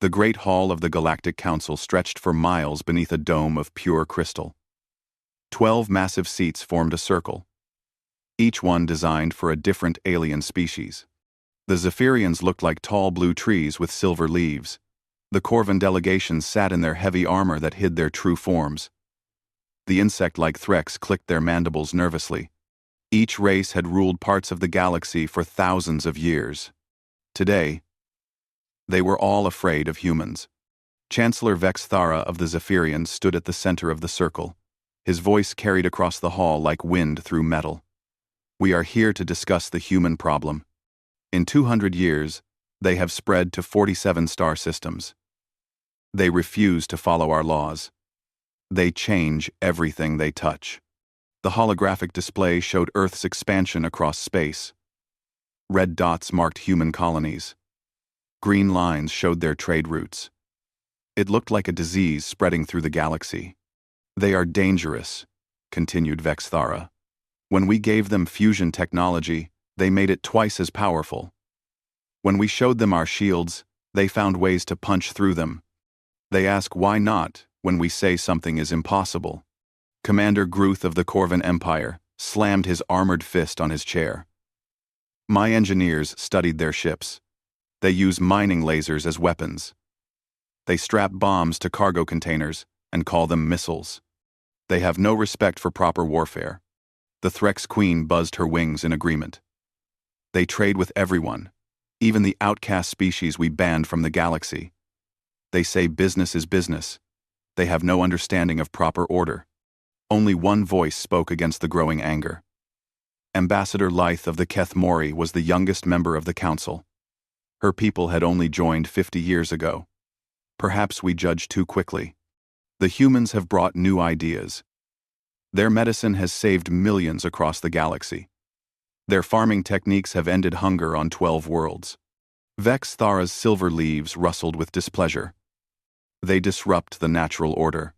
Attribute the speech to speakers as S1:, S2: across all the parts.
S1: The great hall of the Galactic Council stretched for miles beneath a dome of pure crystal. 12 massive seats formed a circle, each one designed for a different alien species. The Zephyrians looked like tall blue trees with silver leaves. The Corvan delegations sat in their heavy armor that hid their true forms. The insect-like Threx clicked their mandibles nervously. Each race had ruled parts of the galaxy for thousands of years. Today, they were all afraid of humans. Chancellor Vex Thara of the Zephyrians stood at the center of the circle. His voice carried across the hall like wind through metal. We are here to discuss the human problem. In 200 years, they have spread to 47 star systems. They refuse to follow our laws. They change everything they touch. The holographic display showed Earth's expansion across space. Red dots marked human colonies. Green lines showed their trade routes. It looked like a disease spreading through the galaxy. They are dangerous, continued Vex Thara. When we gave them fusion technology, they made it twice as powerful. When we showed them our shields, they found ways to punch through them. They ask why not when we say something is impossible. Commander Gruth of the Corvan Empire slammed his armored fist on his chair. My engineers studied their ships. They use mining lasers as weapons. They strap bombs to cargo containers and call them missiles. They have no respect for proper warfare. The Threx Queen buzzed her wings in agreement. They trade with everyone, even the outcast species we banned from the galaxy. They say business is business. They have no understanding of proper order. Only one voice spoke against the growing anger. Ambassador Lythe of the Keth Mori was the youngest member of the council. Her people had only joined 50 years ago. Perhaps we judged too quickly. The humans have brought new ideas. Their medicine has saved millions across the galaxy. Their farming techniques have ended hunger on 12 worlds. Vex Thara's silver leaves rustled with displeasure. They disrupt the natural order.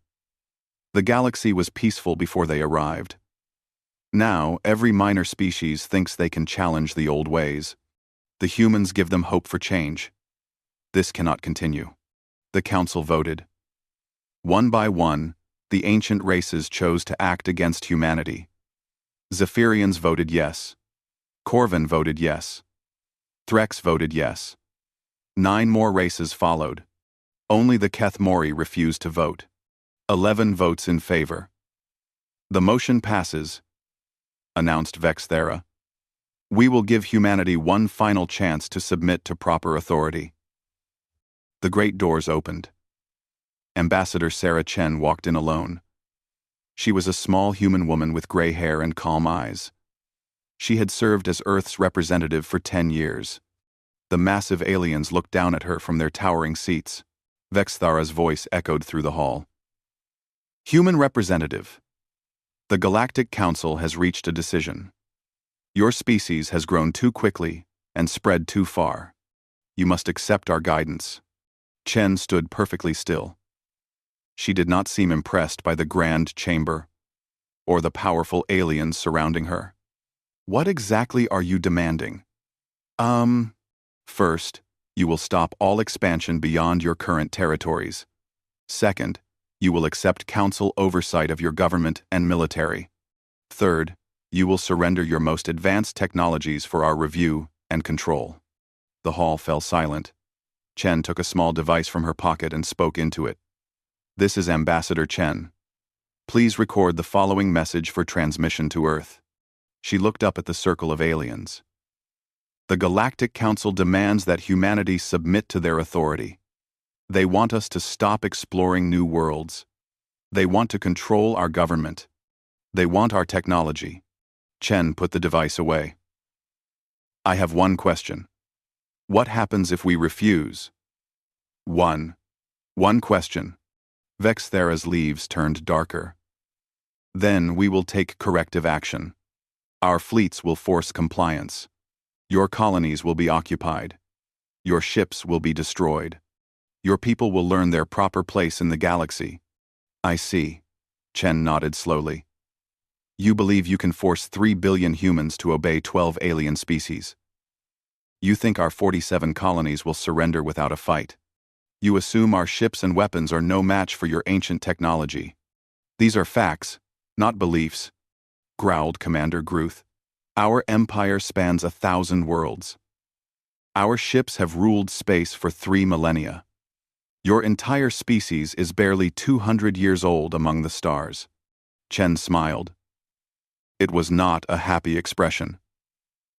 S1: The galaxy was peaceful before they arrived. Now, every minor species thinks they can challenge the old ways. The humans give them hope for change. This cannot continue. The council voted. One by one, the ancient races chose to act against humanity. Zephyrians voted yes. Corvan voted yes. Threx voted yes. 9 more races followed. Only the Keth Mori refused to vote. 11 votes in favor. The motion passes, announced Vex Thara. We will give humanity one final chance to submit to proper authority. The great doors opened. Ambassador Sarah Chen walked in alone. She was a small human woman with gray hair and calm eyes. She had served as Earth's representative for 10 years. The massive aliens looked down at her from their towering seats. Vex Thara's voice echoed through the hall. Human representative. The Galactic Council has reached a decision. Your species has grown too quickly and spread too far. You must accept our guidance. Chen stood perfectly still. She did not seem impressed by the grand chamber or the powerful aliens surrounding her. What exactly are you demanding? First, you will stop all expansion beyond your current territories. Second, you will accept council oversight of your government and military. Third, you will surrender your most advanced technologies for our review and control. The hall fell silent. Chen took a small device from her pocket and spoke into it. This is Ambassador Chen. Please record the following message for transmission to Earth. She looked up at the circle of aliens. The Galactic Council demands that humanity submit to their authority. They want us to stop exploring new worlds. They want to control our government. They want our technology. Chen put the device away. I have one question. What happens if we refuse? One question. Vex Thara's leaves turned darker. Then we will take corrective action. Our fleets will force compliance. Your colonies will be occupied. Your ships will be destroyed. Your people will learn their proper place in the galaxy. I see. Chen nodded slowly. You believe you can force 3 billion humans to obey 12 alien species. You think our 47 colonies will surrender without a fight. You assume our ships and weapons are no match for your ancient technology. These are facts, not beliefs, growled Commander Gruth. Our empire spans 1,000 worlds. Our ships have ruled space for 3 millennia. Your entire species is barely 200 years old among the stars. Chen smiled. It was not a happy expression.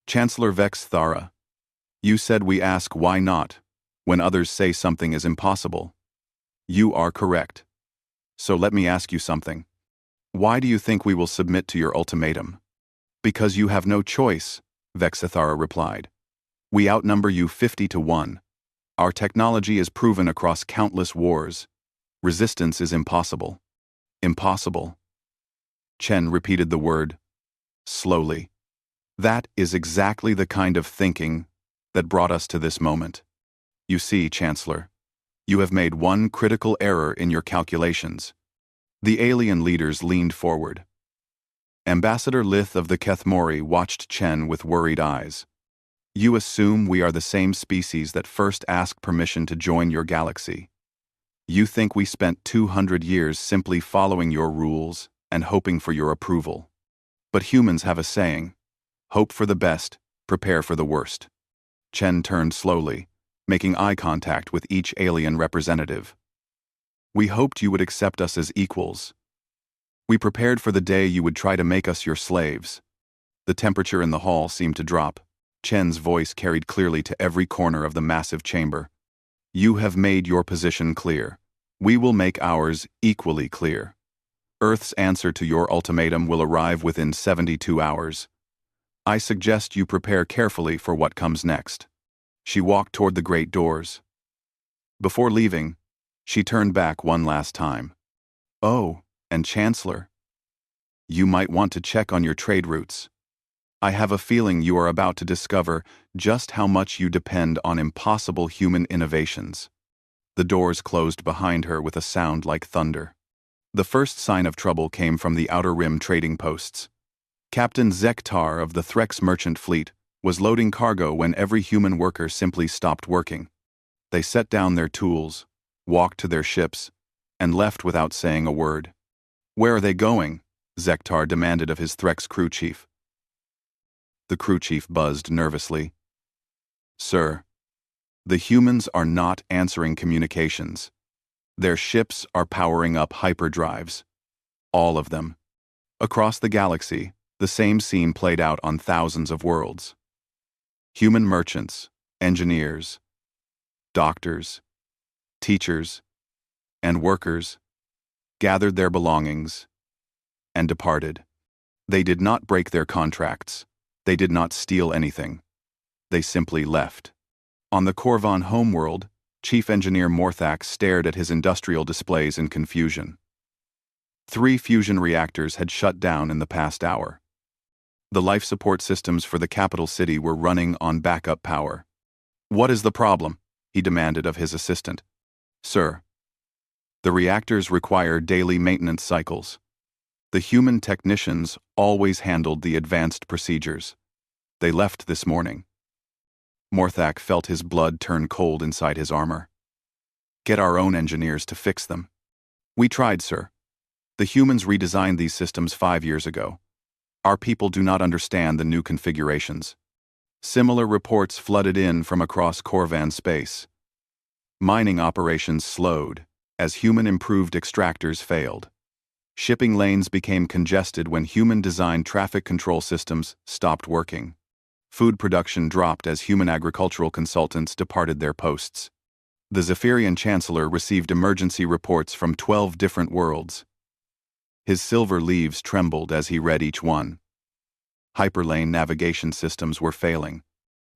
S1: Chancellor Vex Thara, you said we ask why not, when others say something is impossible. You are correct. So let me ask you something. Why do you think we will submit to your ultimatum? Because you have no choice, Vexithara replied. We outnumber you 50 to 1. Our technology is proven across countless wars. Resistance is impossible. Impossible. Chen repeated the word, slowly. That is exactly the kind of thinking that brought us to this moment. You see, Chancellor, you have made one critical error in your calculations. The alien leaders leaned forward. Ambassador Lith of the Kethmori watched Chen with worried eyes. You assume we are the same species that first asked permission to join your galaxy. You think we spent 200 years simply following your rules and hoping for your approval. But humans have a saying, hope for the best, prepare for the worst. Chen turned slowly, making eye contact with each alien representative. We hoped you would accept us as equals. We prepared for the day you would try to make us your slaves. The temperature in the hall seemed to drop. Chen's voice carried clearly to every corner of the massive chamber. You have made your position clear. We will make ours equally clear. Earth's answer to your ultimatum will arrive within 72 hours. I suggest you prepare carefully for what comes next. She walked toward the great doors. Before leaving, she turned back one last time. Oh, and Chancellor, you might want to check on your trade routes. I have a feeling you are about to discover just how much you depend on impossible human innovations. The doors closed behind her with a sound like thunder. The first sign of trouble came from the Outer Rim trading posts. Captain Zektar of the Threx merchant fleet was loading cargo when every human worker simply stopped working. They set down their tools, walked to their ships, and left without saying a word. Where are they going? Zektar demanded of his Threx crew chief. The crew chief buzzed nervously. Sir, the humans are not answering communications. Their ships are powering up hyperdrives. All of them. Across the galaxy, the same scene played out on thousands of worlds. Human merchants, engineers, doctors, teachers, and workers gathered their belongings and departed. They did not break their contracts. They did not steal anything. They simply left. On the Korvan homeworld, Chief Engineer Morthax stared at his industrial displays in confusion. 3 fusion reactors had shut down in the past hour. The life support systems for the capital city were running on backup power. What is the problem? He demanded of his assistant. Sir, the reactors require daily maintenance cycles. The human technicians always handled the advanced procedures. They left this morning. Morthak felt his blood turn cold inside his armor. Get our own engineers to fix them. We tried, sir. The humans redesigned these systems 5 years ago. Our people do not understand the new configurations. Similar reports flooded in from across Korvan space. Mining operations slowed as human-improved extractors failed. Shipping lanes became congested when human-designed traffic control systems stopped working. Food production dropped as human agricultural consultants departed their posts. The Zephyrian Chancellor received emergency reports from 12 different worlds. His silver leaves trembled as he read each one. Hyperlane navigation systems were failing.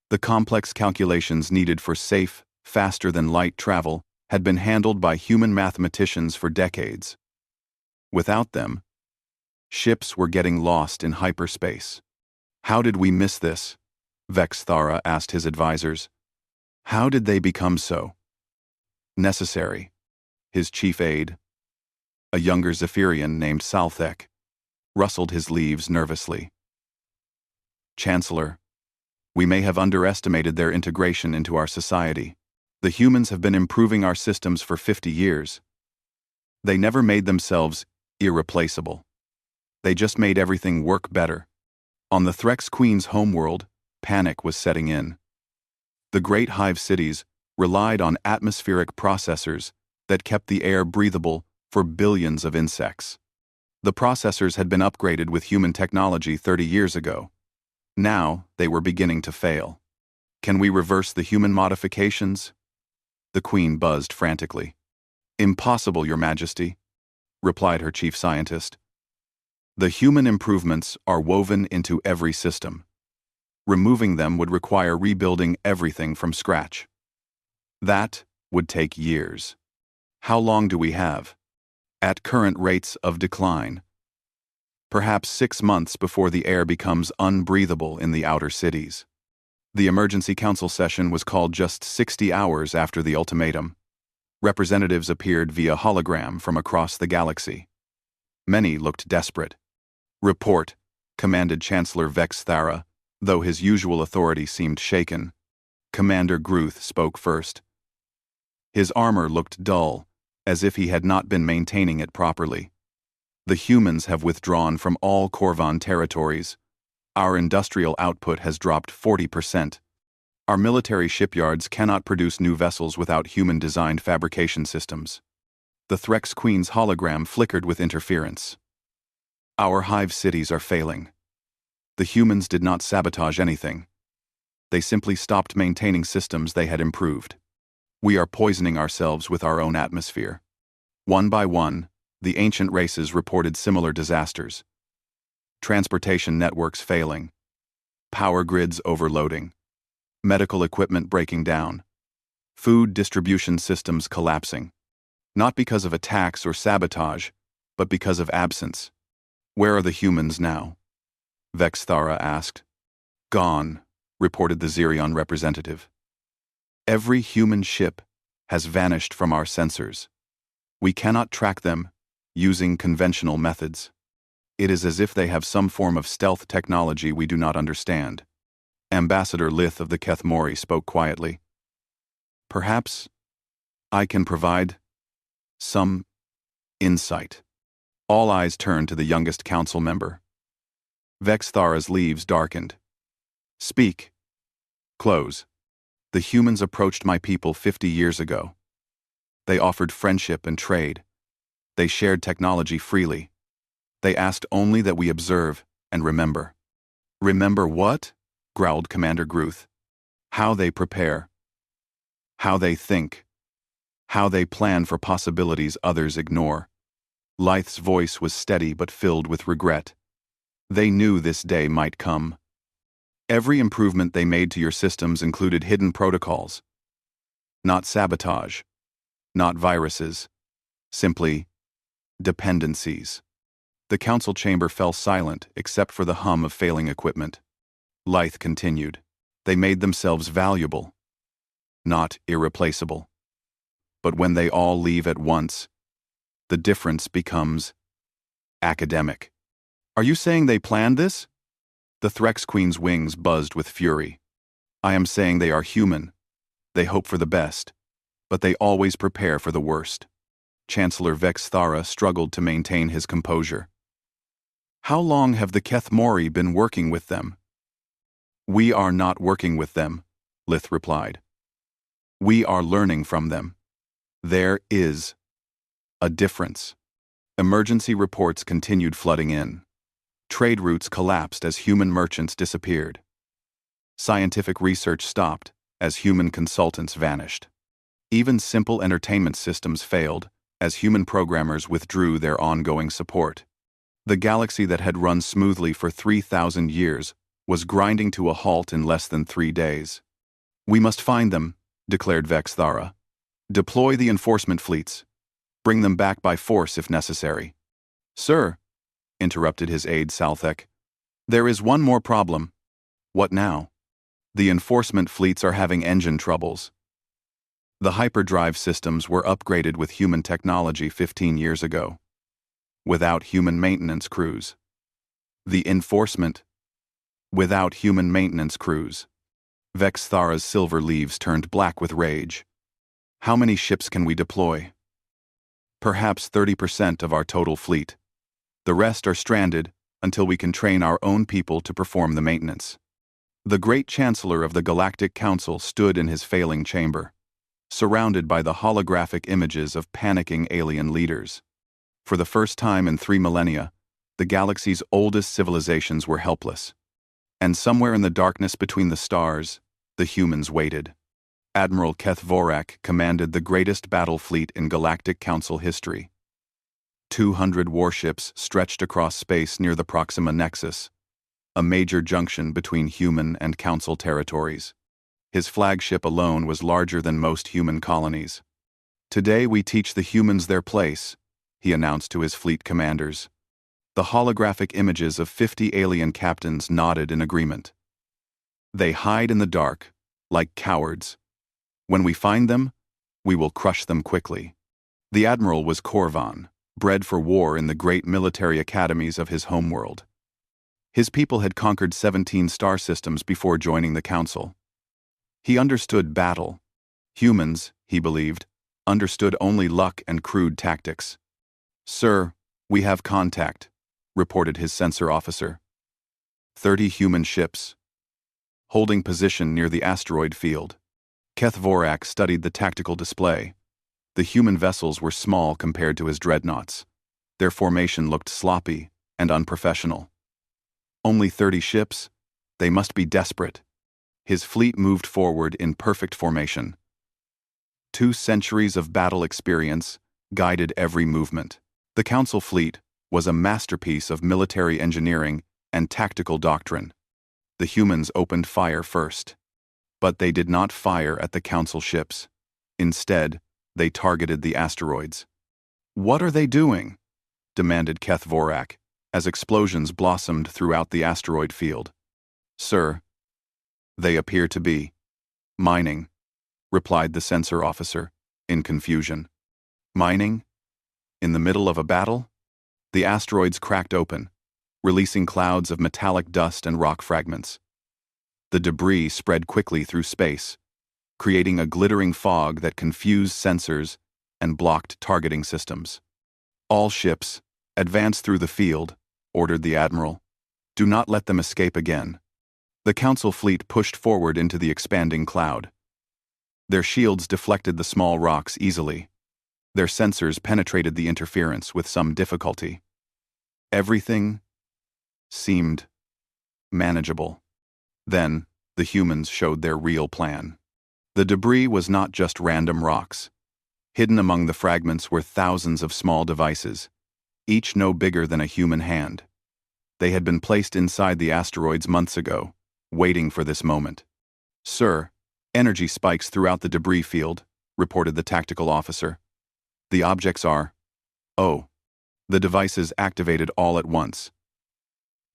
S1: The complex calculations needed for safe, faster-than-light travel had been handled by human mathematicians for decades. Without them, ships were getting lost in hyperspace. How did we miss this? Vex Thara asked his advisors. How did they become so necessary? His chief aide, a younger Zephyrian named Salthek, rustled his leaves nervously. Chancellor, we may have underestimated their integration into our society. The humans have been improving our systems for 50 years. They never made themselves irreplaceable. They just made everything work better. On the Threx Queen's homeworld, panic was setting in. The great hive cities relied on atmospheric processors that kept the air breathable for billions of insects. The processors had been upgraded with human technology 30 years ago. Now, they were beginning to fail. Can we reverse the human modifications? The Queen buzzed frantically. Impossible, Your Majesty, replied her chief scientist. The human improvements are woven into every system. Removing them would require rebuilding everything from scratch. That would take years. How long do we have? At current rates of decline. Perhaps 6 months before the air becomes unbreathable in the outer cities. The emergency council session was called just 60 hours after the ultimatum. Representatives appeared via hologram from across the galaxy. Many looked desperate. Report, commanded Chancellor Vex Thara, though his usual authority seemed shaken. Commander Gruth spoke first. His armor looked dull, as if he had not been maintaining it properly. The humans have withdrawn from all Korvan territories. Our industrial output has dropped 40%. Our military shipyards cannot produce new vessels without human-designed fabrication systems. The Threx Queen's hologram flickered with interference. Our hive cities are failing. The humans did not sabotage anything. They simply stopped maintaining systems they had improved. We are poisoning ourselves with our own atmosphere. One by one, the ancient races reported similar disasters. Transportation networks failing. Power grids overloading. Medical equipment breaking down. Food distribution systems collapsing. Not because of attacks or sabotage, but because of absence. Where are the humans now? Vex Thara asked. Gone, reported the Zirion representative. Every human ship has vanished from our sensors. We cannot track them using conventional methods. It is as if they have some form of stealth technology we do not understand. Ambassador Lith of the Kethmori spoke quietly. Perhaps I can provide some insight. All eyes turned to the youngest council member. Vex Thara's leaves darkened. Speak. Close. The humans approached my people 50 years ago. They offered friendship and trade. They shared technology freely. They asked only that we observe and remember. Remember what? Growled Commander Gruth. How they prepare. How they think. How they plan for possibilities others ignore. Lyth's voice was steady but filled with regret. They knew this day might come. Every improvement they made to your systems included hidden protocols. Not sabotage. Not viruses. Simply dependencies. The council chamber fell silent except for the hum of failing equipment. Lyth continued. They made themselves valuable. Not irreplaceable. But when they all leave at once, the difference becomes academic. Are you saying they planned this? The Threx Queen's wings buzzed with fury. I am saying they are human. They hope for the best, but they always prepare for the worst. Chancellor Vex Thara struggled to maintain his composure. How long have the Kethmori been working with them? We are not working with them, Lith replied. We are learning from them. There is a difference. Emergency reports continued flooding in. Trade routes collapsed as human merchants disappeared. Scientific research stopped as human consultants vanished. Even simple entertainment systems failed as human programmers withdrew their ongoing support. The galaxy that had run smoothly for 3,000 years was grinding to a halt in less than 3 days. We must find them, declared Vex Thara. Deploy the enforcement fleets. Bring them back by force if necessary. Sir, interrupted his aide Salthek, there is one more problem. What now? The enforcement fleets are having engine troubles. The hyperdrive systems were upgraded with human technology 15 years ago. Without human maintenance crews. The enforcement. Without human maintenance crews. Vex Thara's silver leaves turned black with rage. How many ships can we deploy? Perhaps 30% of our total fleet. The rest are stranded until we can train our own people to perform the maintenance. The great chancellor of the Galactic Council stood in his failing chamber, surrounded by the holographic images of panicking alien leaders. For the first time in 3 millennia, the galaxy's oldest civilizations were helpless. And somewhere in the darkness between the stars, the humans waited. Admiral Keth Vorak commanded the greatest battle fleet in Galactic Council history. 200 warships stretched across space near the Proxima Nexus, a major junction between human and Council territories. His flagship alone was larger than most human colonies. "Today we teach the humans their place," he announced to his fleet commanders. The holographic images of 50 alien captains nodded in agreement. "They hide in the dark, like cowards. When we find them, we will crush them quickly." The admiral was Korvan, bred for war in the great military academies of his homeworld. His people had conquered 17 star systems before joining the Council. He understood battle. Humans, he believed, understood only luck and crude tactics. "Sir, we have contact," reported his sensor officer. 30 human ships, holding position near the asteroid field. Keth Vorak studied the tactical display. The human vessels were small compared to his dreadnoughts. Their formation looked sloppy and unprofessional. Only 30 ships? They must be desperate. His fleet moved forward in perfect formation. 2 centuries of battle experience guided every movement. The Council fleet was a masterpiece of military engineering and tactical doctrine. The humans opened fire first. But they did not fire at the Council ships. Instead, they targeted the asteroids. "What are they doing?" demanded Keth Vorak, as explosions blossomed throughout the asteroid field. "Sir, they appear to be mining," replied the sensor officer, in confusion. "Mining? In the middle of a battle?" The asteroids cracked open, releasing clouds of metallic dust and rock fragments. The debris spread quickly through space, creating a glittering fog that confused sensors and blocked targeting systems. "All ships, advance through the field," ordered the admiral. "Do not let them escape again." The Council fleet pushed forward into the expanding cloud. Their shields deflected the small rocks easily. Their sensors penetrated the interference with some difficulty. Everything seemed manageable. Then, the humans showed their real plan. The debris was not just random rocks. Hidden among the fragments were thousands of small devices, each no bigger than a human hand. They had been placed inside the asteroids months ago, waiting for this moment. "Sir, energy spikes throughout the debris field," reported the tactical officer. "The objects are..." Oh. The devices activated all at once.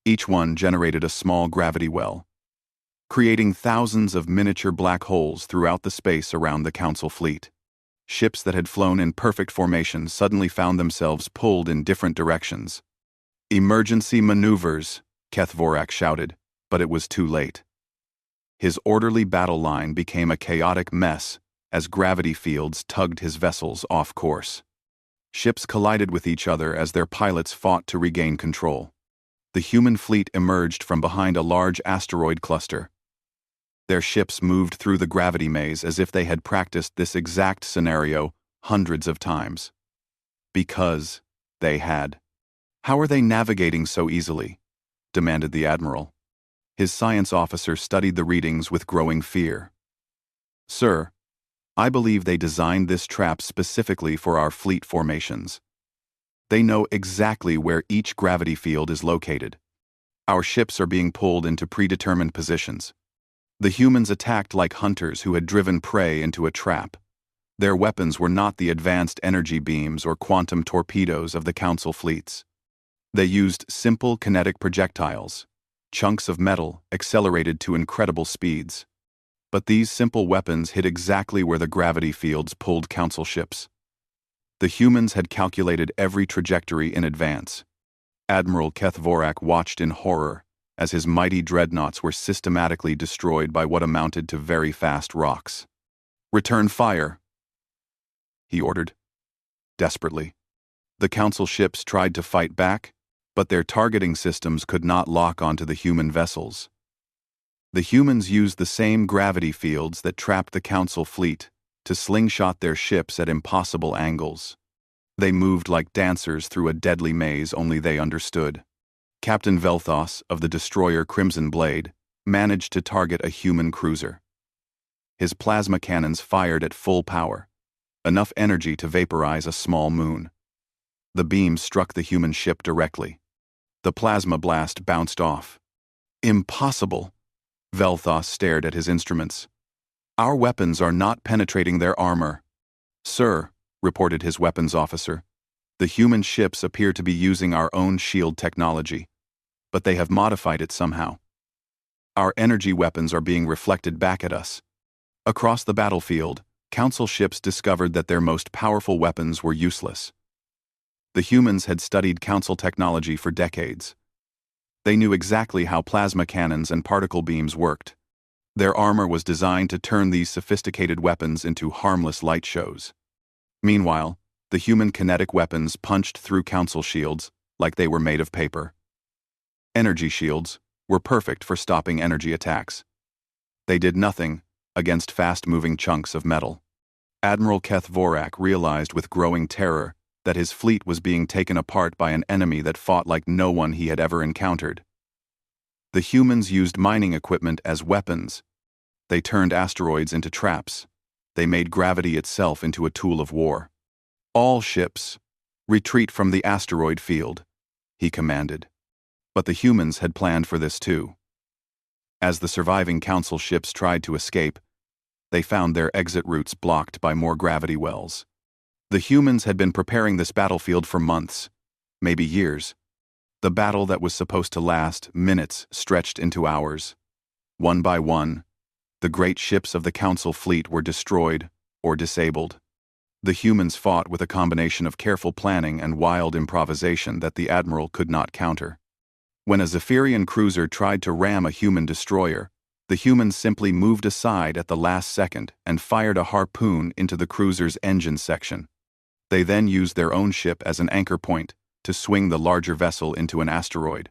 S1: Each one generated a small gravity well, creating thousands of miniature black holes throughout the space around the Council fleet. Ships that had flown in perfect formation suddenly found themselves pulled in different directions. "Emergency maneuvers," Keth Vorak shouted, but it was too late. His orderly battle line became a chaotic mess as gravity fields tugged his vessels off course. Ships collided with each other as their pilots fought to regain control. The human fleet emerged from behind a large asteroid cluster. Their ships moved through the gravity maze as if they had practiced this exact scenario hundreds of times. Because they had. "How are they navigating so easily?" demanded the admiral. His science officer studied the readings with growing fear. "Sir, I believe they designed this trap specifically for our fleet formations. They know exactly where each gravity field is located. Our ships are being pulled into predetermined positions. The humans attacked like hunters who had driven prey into a trap. Their weapons were not the advanced energy beams or quantum torpedoes of the Council fleets. They used simple kinetic projectiles, chunks of metal accelerated to incredible speeds. But these simple weapons hit exactly where the gravity fields pulled Council ships. The humans had calculated every trajectory in advance. Admiral Keth Vorak watched in horror as his mighty dreadnoughts were systematically destroyed by what amounted to very fast rocks. "Return fire," he ordered. Desperately. The Council ships tried to fight back, but their targeting systems could not lock onto the human vessels. The humans used the same gravity fields that trapped the Council fleet to slingshot their ships at impossible angles. They moved like dancers through a deadly maze only they understood. Captain Velthos of the destroyer Crimson Blade managed to target a human cruiser. His plasma cannons fired at full power, enough energy to vaporize a small moon. The beams struck the human ship directly. The plasma blast bounced off. Impossible! Velthos stared at his instruments. Our weapons are not penetrating their armor. Sir, reported his weapons officer, the human ships appear to be using our own shield technology, but they have modified it somehow. Our energy weapons are being reflected back at us. Across the battlefield, Council ships discovered that their most powerful weapons were useless. The humans had studied Council technology for decades. They knew exactly how plasma cannons and particle beams worked. Their armor was designed to turn these sophisticated weapons into harmless light shows. Meanwhile, the human kinetic weapons punched through Council shields like they were made of paper. Energy shields were perfect for stopping energy attacks. They did nothing against fast-moving chunks of metal. Admiral Keth Vorak realized with growing terror that his fleet was being taken apart by an enemy that fought like no one he had ever encountered. The humans used mining equipment as weapons. They turned asteroids into traps. They made gravity itself into a tool of war. All ships, retreat from the asteroid field, he commanded. But the humans had planned for this too. As the surviving Council ships tried to escape, they found their exit routes blocked by more gravity wells. The humans had been preparing this battlefield for months, maybe years. The battle that was supposed to last minutes stretched into hours. One by one, the great ships of the Council fleet were destroyed or disabled. The humans fought with a combination of careful planning and wild improvisation that the Admiral could not counter. When a Zephyrian cruiser tried to ram a human destroyer, the humans simply moved aside at the last second and fired a harpoon into the cruiser's engine section. They then used their own ship as an anchor point to swing the larger vessel into an asteroid.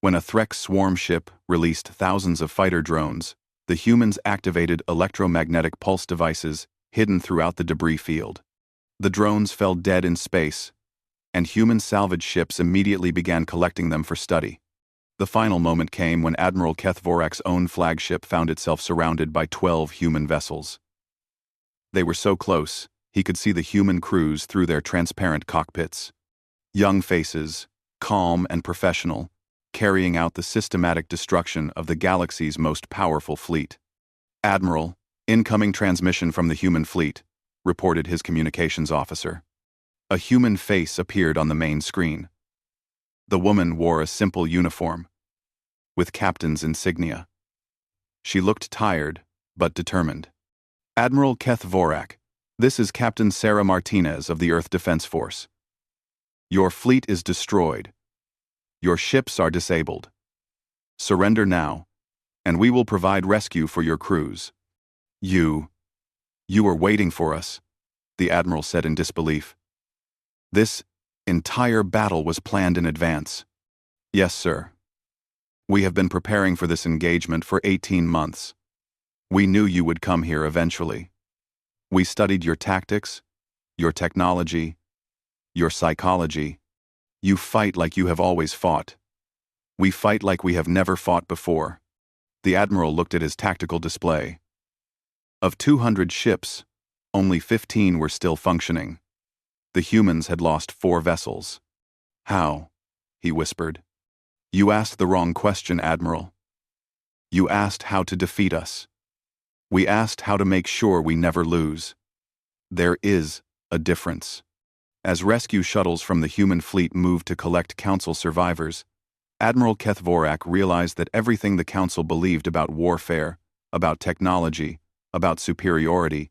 S1: When a Threx swarm ship released thousands of fighter drones, the humans activated electromagnetic pulse devices hidden throughout the debris field. The drones fell dead in space, and human salvage ships immediately began collecting them for study. The final moment came when Admiral Keth Vorak's own flagship found itself surrounded by 12 human vessels. They were so close, he could see the human crews through their transparent cockpits. Young faces, calm and professional, carrying out the systematic destruction of the galaxy's most powerful fleet. Admiral, incoming transmission from the human fleet, reported his communications officer. A human face appeared on the main screen. The woman wore a simple uniform, with captain's insignia. She looked tired, but determined. Admiral Keth Vorak, this is Captain Sarah Martinez of the Earth Defense Force. Your fleet is destroyed. Your ships are disabled. Surrender now, and we will provide rescue for your crews. You were waiting for us, the Admiral said in disbelief. This entire battle was planned in advance. Yes, sir. We have been preparing for this engagement for 18 months. We knew you would come here eventually. We studied your tactics, your technology, your psychology. You fight like you have always fought. We fight like we have never fought before. The Admiral looked at his tactical display. Of 200 ships, only 15 were still functioning. The humans had lost 4 vessels. How? He whispered. You asked the wrong question, Admiral. You asked how to defeat us. We asked how to make sure we never lose. There is a difference. As rescue shuttles from the human fleet moved to collect Council survivors, Admiral Keth Vorak realized that everything the Council believed about warfare, about technology, about superiority,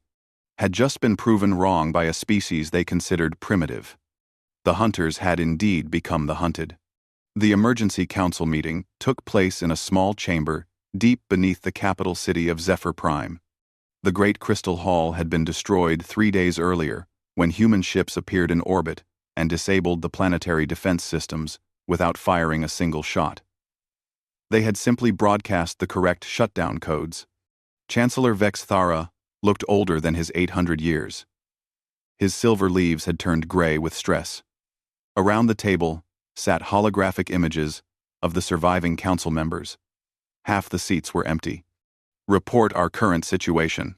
S1: had just been proven wrong by a species they considered primitive. The hunters had indeed become the hunted. The emergency council meeting took place in a small chamber deep beneath the capital city of Zephyr Prime. The great crystal hall had been destroyed 3 days earlier when human ships appeared in orbit and disabled the planetary defense systems without firing a single shot. They had simply broadcast the correct shutdown codes. Chancellor Vex Thara looked older than his 800 years. His silver leaves had turned gray with stress. Around the table sat holographic images of the surviving council members. Half the seats were empty. "Report our current situation,"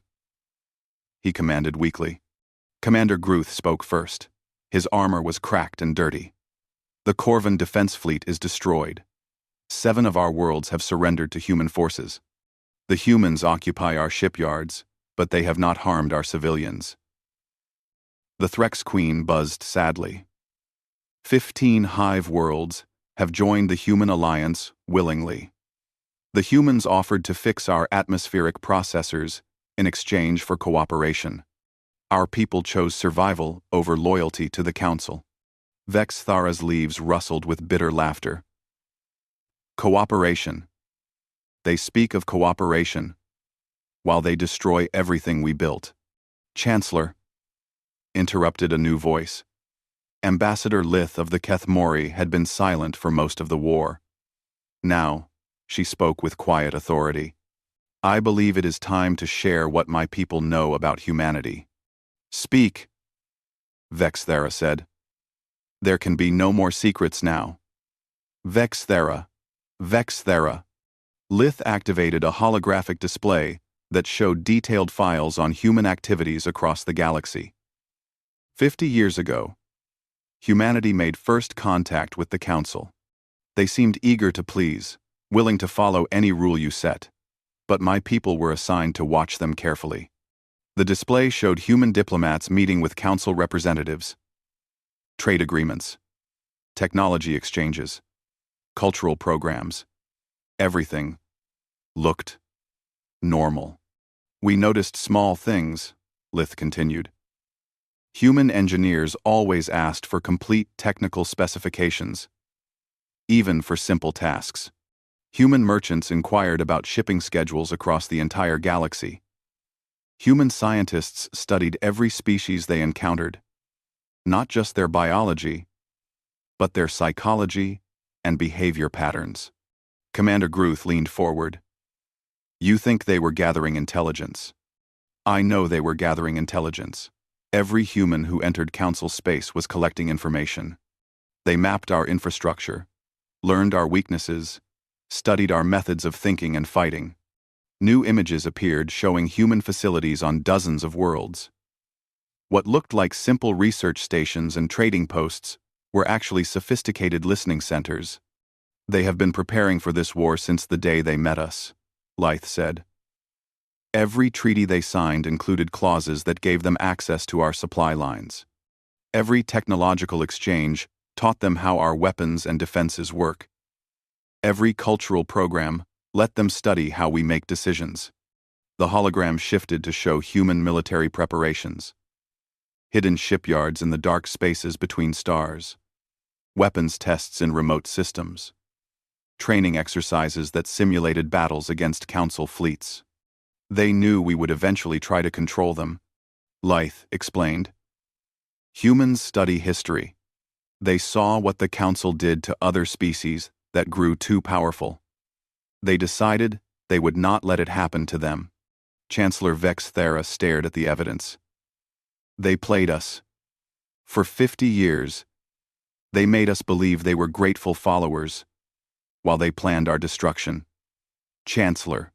S1: he commanded weakly. Commander Gruth spoke first. His armor was cracked and dirty. "The Corvan defense fleet is destroyed. 7 of our worlds have surrendered to human forces. The humans occupy our shipyards, but they have not harmed our civilians." The Threx Queen buzzed sadly. 15 hive worlds have joined the human alliance willingly. The humans offered to fix our atmospheric processors in exchange for cooperation. Our people chose survival over loyalty to the Council. Vex Thara's leaves rustled with bitter laughter. "Cooperation. They speak of cooperation, while they destroy everything we built." "Chancellor," interrupted a new voice. Ambassador Lith of the Kethmori had been silent for most of the war. Now, she spoke with quiet authority. "I believe it is time to share what my people know about humanity." "Speak," Vex Thara said. "There can be no more secrets now." Vex Thara. Vex Thara. Lith activated a holographic display that showed detailed files on human activities across the galaxy. 50 years ago, humanity made first contact with the Council. They seemed eager to please, willing to follow any rule you set. But my people were assigned to watch them carefully. The display showed human diplomats meeting with Council representatives, trade agreements, technology exchanges, cultural programs. Everything looked normal. "We noticed small things," Lith continued. "Human engineers always asked for complete technical specifications, even for simple tasks. Human merchants inquired about shipping schedules across the entire galaxy. Human scientists studied every species they encountered, not just their biology, but their psychology and behavior patterns." Commander Gruth leaned forward. "You think they were gathering intelligence. I know they were gathering intelligence. Every human who entered Council space was collecting information. They mapped our infrastructure, learned our weaknesses, studied our methods of thinking and fighting. New images appeared showing human facilities on dozens of worlds. What looked like simple research stations and trading posts were actually sophisticated listening centers. They have been preparing for this war since the day they met us," Lyth said. "Every treaty they signed included clauses that gave them access to our supply lines. Every technological exchange taught them how our weapons and defenses work. Every cultural program let them study how we make decisions." The hologram shifted to show human military preparations. Hidden shipyards in the dark spaces between stars. Weapons tests in remote systems. Training exercises that simulated battles against Council fleets. "They knew we would eventually try to control them," Lyth explained. "Humans study history. They saw what the Council did to other species that grew too powerful. They decided they would not let it happen to them." Chancellor Vex Thara stared at the evidence. "They played us. For 50 years, they made us believe they were grateful followers, while they planned our destruction." "Chancellor."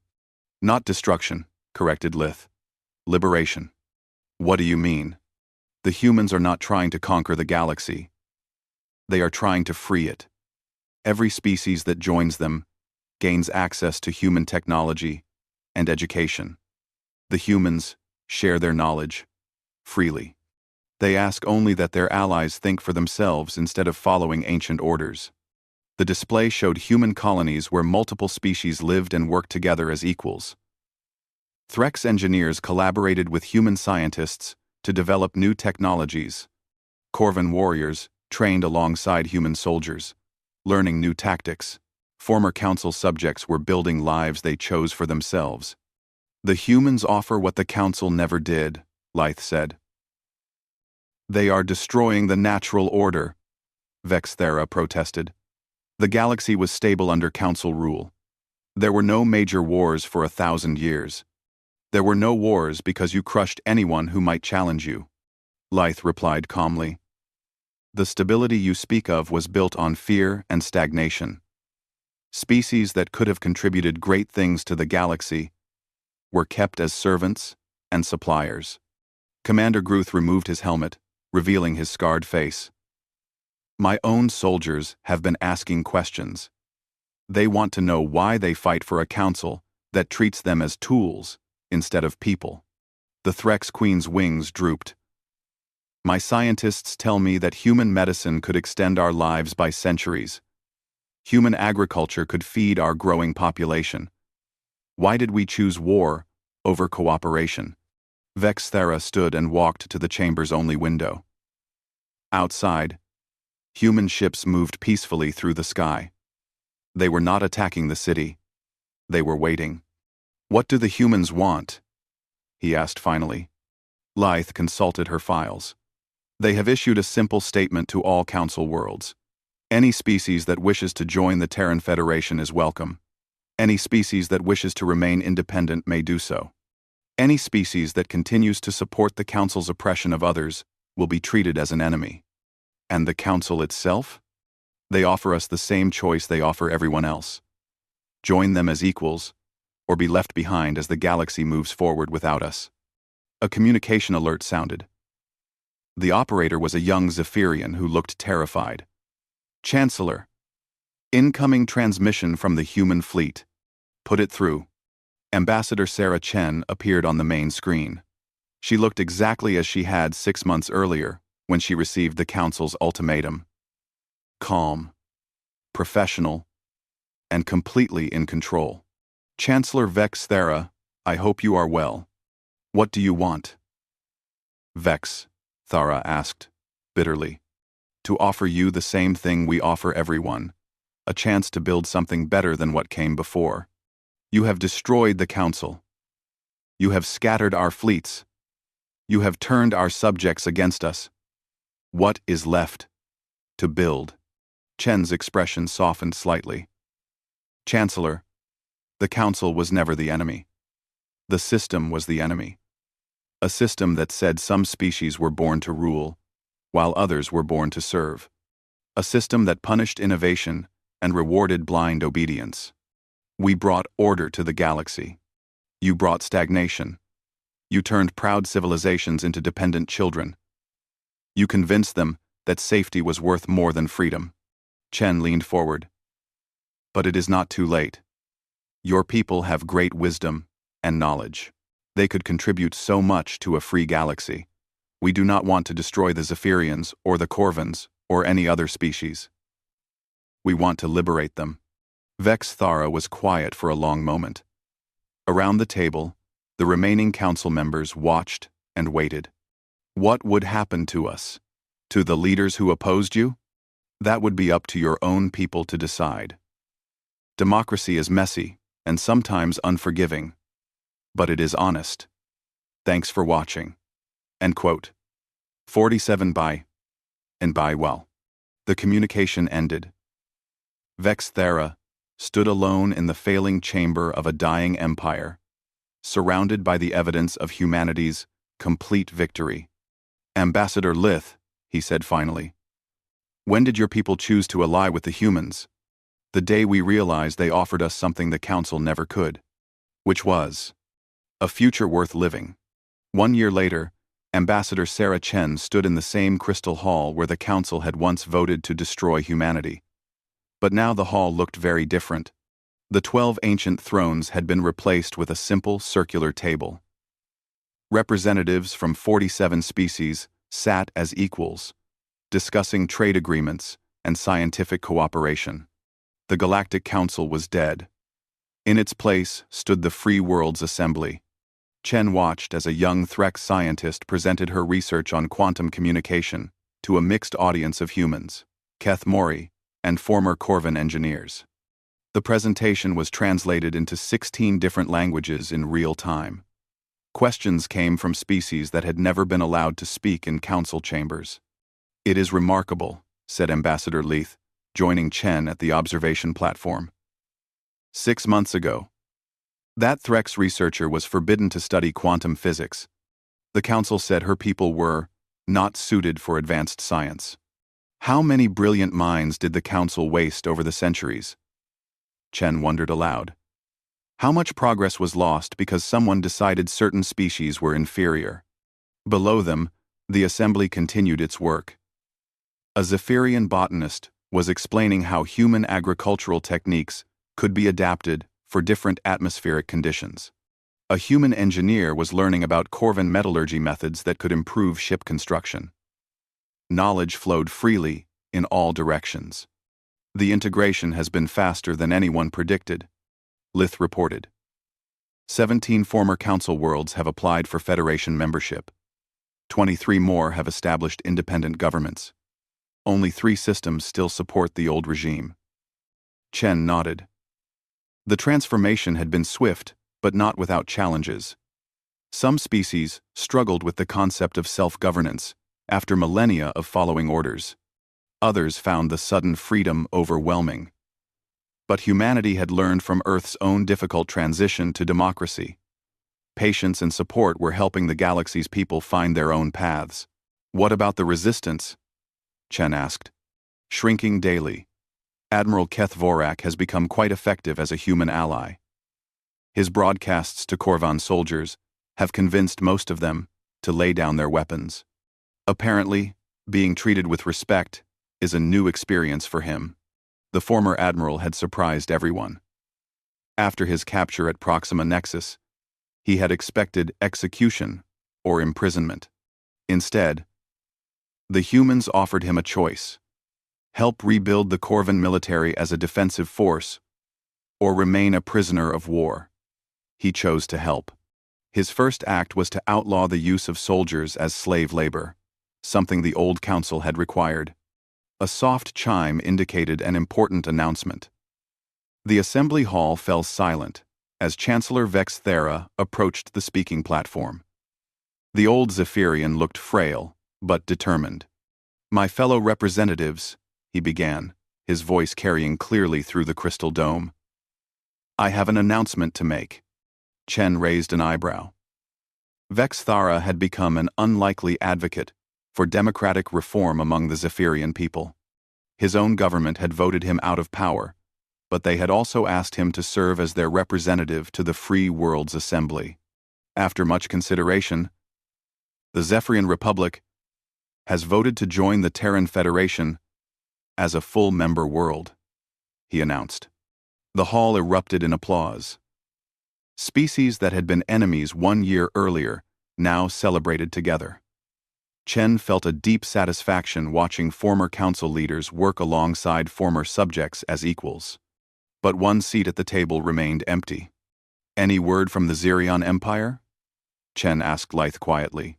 S1: "Not destruction," corrected Lith. "Liberation." "What do you mean?" "The humans are not trying to conquer the galaxy. They are trying to free it. Every species that joins them gains access to human technology and education. The humans share their knowledge freely. They ask only that their allies think for themselves instead of following ancient orders." The display showed human colonies where multiple species lived and worked together as equals. Threx engineers collaborated with human scientists to develop new technologies. Corvan warriors trained alongside human soldiers, learning new tactics. Former Council subjects were building lives they chose for themselves. "The humans offer what the Council never did," Lyth said. They are destroying the natural order, Vexthera protested. The galaxy was stable under council rule. There were no major wars for 1,000 years. There were no wars because you crushed anyone who might challenge you. Lyth replied calmly. The stability you speak of was built on fear and stagnation. Species that could have contributed great things to the galaxy were kept as servants and suppliers. Commander Gruth removed his helmet, revealing his scarred face. My own soldiers have been asking questions. They want to know why they fight for a council that treats them as tools instead of people. The Threx Queen's wings drooped. My scientists tell me that human medicine could extend our lives by centuries. Human agriculture could feed our growing population. Why did we choose war over cooperation? Vexthera stood and walked to the chamber's only window. Outside, human ships moved peacefully through the sky. They were not attacking the city. They were waiting. What do the humans want? He asked finally. Lyth consulted her files. They have issued a simple statement to all council worlds. Any species that wishes to join the Terran Federation is welcome. Any species that wishes to remain independent may do so. Any species that continues to support the Council's oppression of others will be treated as an enemy. And the Council itself? They offer us the same choice they offer everyone else. Join them as equals, or be left behind as the galaxy moves forward without us. A communication alert sounded. The operator was a young Zephyrian who looked terrified. Chancellor. Incoming transmission from the human fleet. Put it through. Ambassador Sarah Chen appeared on the main screen. She looked exactly as she had 6 months earlier when she received the Council's ultimatum. Calm, professional, and completely in control. Chancellor Vexthera, I hope you are well. What do you want? Vex, Thara asked, bitterly. To offer you the same thing we offer everyone, a chance to build something better than what came before. You have destroyed the Council. You have scattered our fleets. You have turned our subjects against us. What is left to build? Chen's expression softened slightly. Chancellor, the Council was never the enemy. The system was the enemy. A system that said some species were born to rule, while others were born to serve. A system that punished innovation and rewarded blind obedience. We brought order to the galaxy. You brought stagnation. You turned proud civilizations into dependent children. You convinced them that safety was worth more than freedom. Chen leaned forward. But it is not too late. Your people have great wisdom and knowledge. They could contribute so much to a free galaxy. We do not want to destroy the Zephyrians or the Corvins or any other species. We want to liberate them. Vexthara was quiet for a long moment. Around the table, the remaining council members watched and waited. What would happen to us? To the leaders who opposed you? That would be up to your own people to decide. Democracy is messy and sometimes unforgiving, but it is honest. Thanks for watching. End quote. 47 Bye. And bye well. The communication ended. Vexthera stood alone in the failing chamber of a dying empire, surrounded by the evidence of humanity's complete victory. Ambassador Lyth, he said finally, when did your people choose to ally with the humans? The day we realized they offered us something the Council never could. Which was a future worth living. 1 year later, Ambassador Sarah Chen stood in the same crystal hall where the Council had once voted to destroy humanity. But now the hall looked very different. The 12 ancient thrones had been replaced with a simple circular table. Representatives from 47 species sat as equals, discussing trade agreements and scientific cooperation. The Galactic Council was dead. In its place stood the Free Worlds Assembly. Chen watched as a young Threx scientist presented her research on quantum communication to a mixed audience of humans, Keth Mori, and former Corvin engineers. The presentation was translated into 16 different languages in real time. Questions came from species that had never been allowed to speak in council chambers. "It is remarkable," said Ambassador Leith, joining Chen at the observation platform. 6 months ago, that Threx researcher was forbidden to study quantum physics. The council said her people were not suited for advanced science. How many brilliant minds did the council waste over the centuries? Chen wondered aloud. How much progress was lost because someone decided certain species were inferior? Below them, the assembly continued its work. A Zephyrian botanist was explaining how human agricultural techniques could be adapted for different atmospheric conditions. A human engineer was learning about Corvin metallurgy methods that could improve ship construction. Knowledge flowed freely in all directions. The integration has been faster than anyone predicted, Lith reported. 17 former council worlds have applied for Federation membership. 23 more have established independent governments. Only 3 systems still support the old regime. Chen nodded. The transformation had been swift, but not without challenges. Some species struggled with the concept of self-governance after millennia of following orders. Others found the sudden freedom overwhelming. But humanity had learned from Earth's own difficult transition to democracy. Patience and support were helping the galaxy's people find their own paths. What about the resistance? Chen asked. Shrinking daily. Admiral Keth Vorak has become quite effective as a human ally. His broadcasts to Corvan soldiers have convinced most of them to lay down their weapons. Apparently, being treated with respect is a new experience for him. The former admiral had surprised everyone. After his capture at Proxima Nexus, he had expected execution or imprisonment. Instead, the humans offered him a choice: help rebuild the Corvan military as a defensive force, or remain a prisoner of war. He chose to help. His first act was to outlaw the use of soldiers as slave labor, something the old council had required. A soft chime indicated an important announcement. The assembly hall fell silent as Chancellor Vex Thera approached the speaking platform. The old Zephyrian looked frail, but determined. "My fellow representatives," he began, his voice carrying clearly through the crystal dome. "I have an announcement to make." Chen raised an eyebrow. Vex Thara had become an unlikely advocate for democratic reform among the Zephyrian people. His own government had voted him out of power, but they had also asked him to serve as their representative to the Free World's Assembly. After much consideration, the Zephyrian Republic has voted to join the Terran Federation as a full-member world, he announced. The hall erupted in applause. Species that had been enemies 1 year earlier now celebrated together. Chen felt a deep satisfaction watching former council leaders work alongside former subjects as equals. But one seat at the table remained empty. "Any word from the Zirion Empire?" Chen asked Lythe quietly.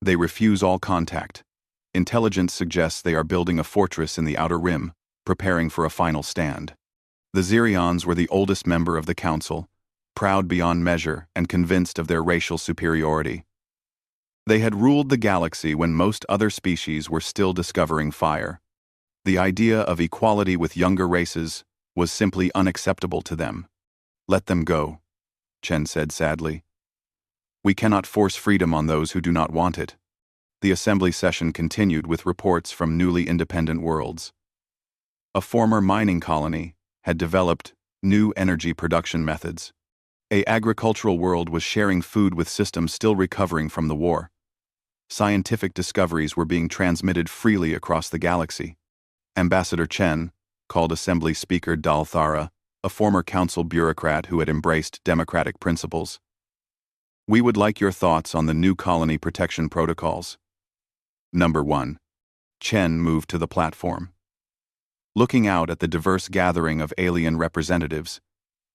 S1: "They refuse all contact. Intelligence suggests they are building a fortress in the Outer Rim, preparing for a final stand." The Zirions were the oldest member of the council, proud beyond measure and convinced of their racial superiority. They had ruled the galaxy when most other species were still discovering fire. The idea of equality with younger races was simply unacceptable to them. "Let them go," Chen said sadly. "We cannot force freedom on those who do not want it." The assembly session continued with reports from newly independent worlds. A former mining colony had developed new energy production methods. An agricultural world was sharing food with systems still recovering from the war. Scientific discoveries were being transmitted freely across the galaxy. Ambassador Chen called Assembly Speaker Dal Thara, a former council bureaucrat who had embraced democratic principles. "We would like your thoughts on the new colony protection protocols." Number 1. Chen moved to the platform. Looking out at the diverse gathering of alien representatives,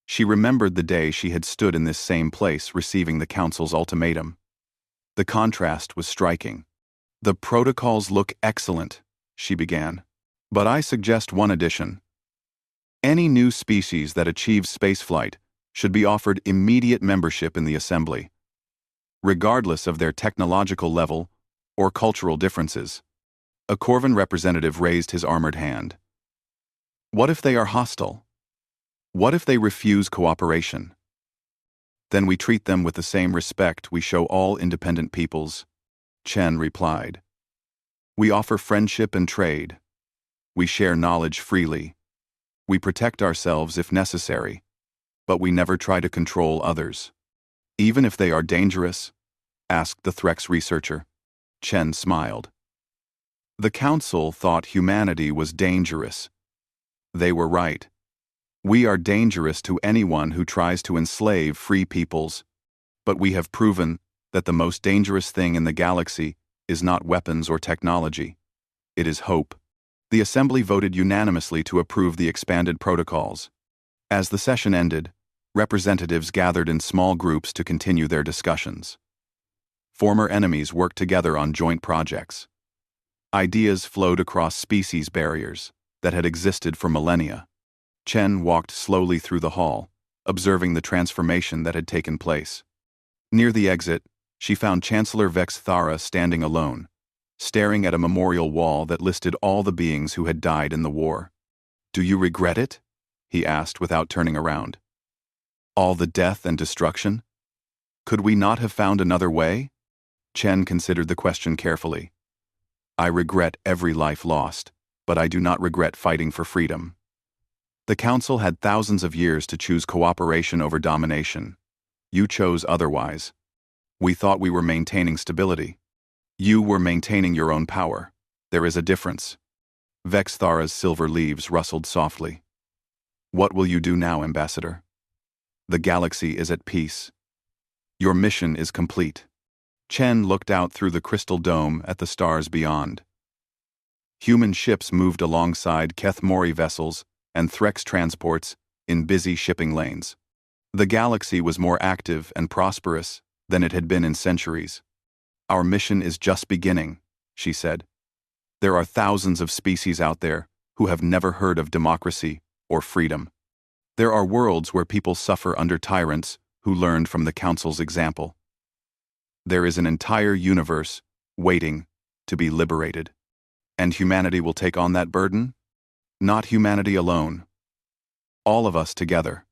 S1: she remembered the day she had stood in this same place receiving the council's ultimatum. The contrast was striking. "The protocols look excellent," she began. "But I suggest one addition. Any new species that achieves spaceflight should be offered immediate membership in the assembly. regardless of their technological level or cultural differences. A Corvan representative raised his armored hand. What if they are hostile? What if they refuse cooperation? Then we treat them with the same respect we show all independent peoples, Chen replied. We offer friendship and trade. We share knowledge freely. We protect ourselves if necessary, but we never try to control others. Even if they are dangerous? Asked the Threx researcher. Chen smiled. The Council thought humanity was dangerous. They were right. We are dangerous to anyone who tries to enslave free peoples, but we have proven that the most dangerous thing in the galaxy is not weapons or technology. It is hope. The Assembly voted unanimously to approve the expanded protocols. As the session ended, representatives gathered in small groups to continue their discussions. Former enemies worked together on joint projects. Ideas flowed across species barriers that had existed for millennia. Chen walked slowly through the hall, observing the transformation that had taken place. Near the exit, she found Chancellor Vex Thara standing alone, staring at a memorial wall that listed all the beings who had died in the war. Do you regret it? He asked without turning around. All the death and destruction? Could we not have found another way? Chen considered the question carefully. I regret every life lost, but I do not regret fighting for freedom. The Council had thousands of years to choose cooperation over domination. You chose otherwise. We thought we were maintaining stability. You were maintaining your own power. There is a difference. Vex Thara's silver leaves rustled softly. What will you do now, Ambassador? The galaxy is at peace. Your mission is complete. Chen looked out through the crystal dome at the stars beyond. Human ships moved alongside Keth Mori vessels and Threx transports in busy shipping lanes. The galaxy was more active and prosperous than it had been in centuries. Our mission is just beginning, she said. There are thousands of species out there who have never heard of democracy or freedom. There are worlds where people suffer under tyrants who learned from the Council's example. There is an entire universe waiting to be liberated. And humanity will take on that burden? Not humanity alone. All of us together.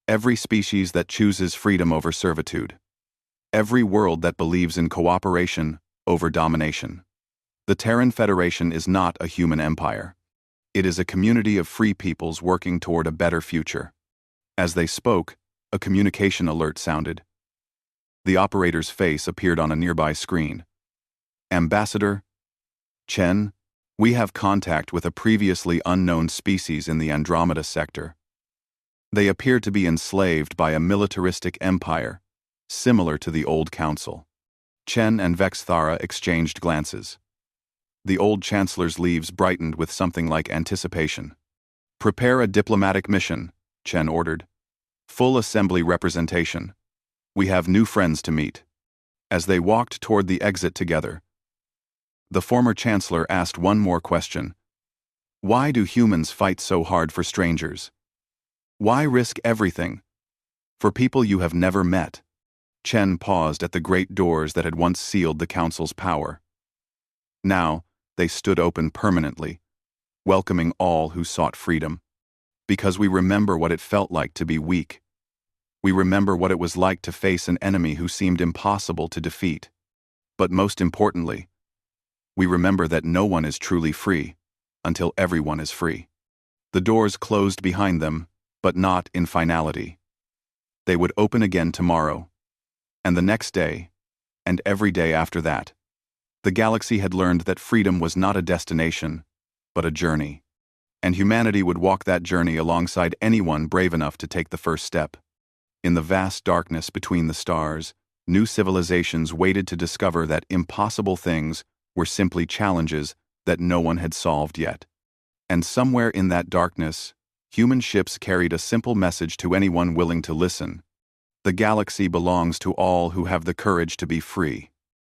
S1: Every species that chooses freedom over servitude. Every world that believes in cooperation over domination. The Terran Federation is not a human empire. It is a community of free peoples working toward a better future. As they spoke, a communication alert sounded. The operator's face appeared on a nearby screen. Ambassador Chen, we have contact with a previously unknown species in the Andromeda sector. They appear to be enslaved by a militaristic empire, similar to the old Council. Chen and Vex Thara exchanged glances. The old Chancellor's leaves brightened with something like anticipation. Prepare a diplomatic mission, Chen ordered. Full assembly representation. We have new friends to meet. As they walked toward the exit together, the former Chancellor asked one more question. Why do humans fight so hard for strangers? Why risk everything? For people you have never met. Chen paused at the great doors that had once sealed the Council's power. Now, they stood open permanently, welcoming all who sought freedom. Because we remember what it felt like to be weak. We remember what it was like to face an enemy who seemed impossible to defeat. But most importantly, we remember that no one is truly free until everyone is free. The doors closed behind them, but not in finality. They would open again tomorrow, and the next day, and every day after that. The galaxy had learned that freedom was not a destination, but a journey. And humanity would walk that journey alongside anyone brave enough to take the first step. In the vast darkness between the stars, new civilizations waited to discover that impossible things were simply challenges that no one had solved yet. And somewhere in that darkness, human ships carried a simple message to anyone willing to listen. The galaxy belongs to all who have the courage to be free.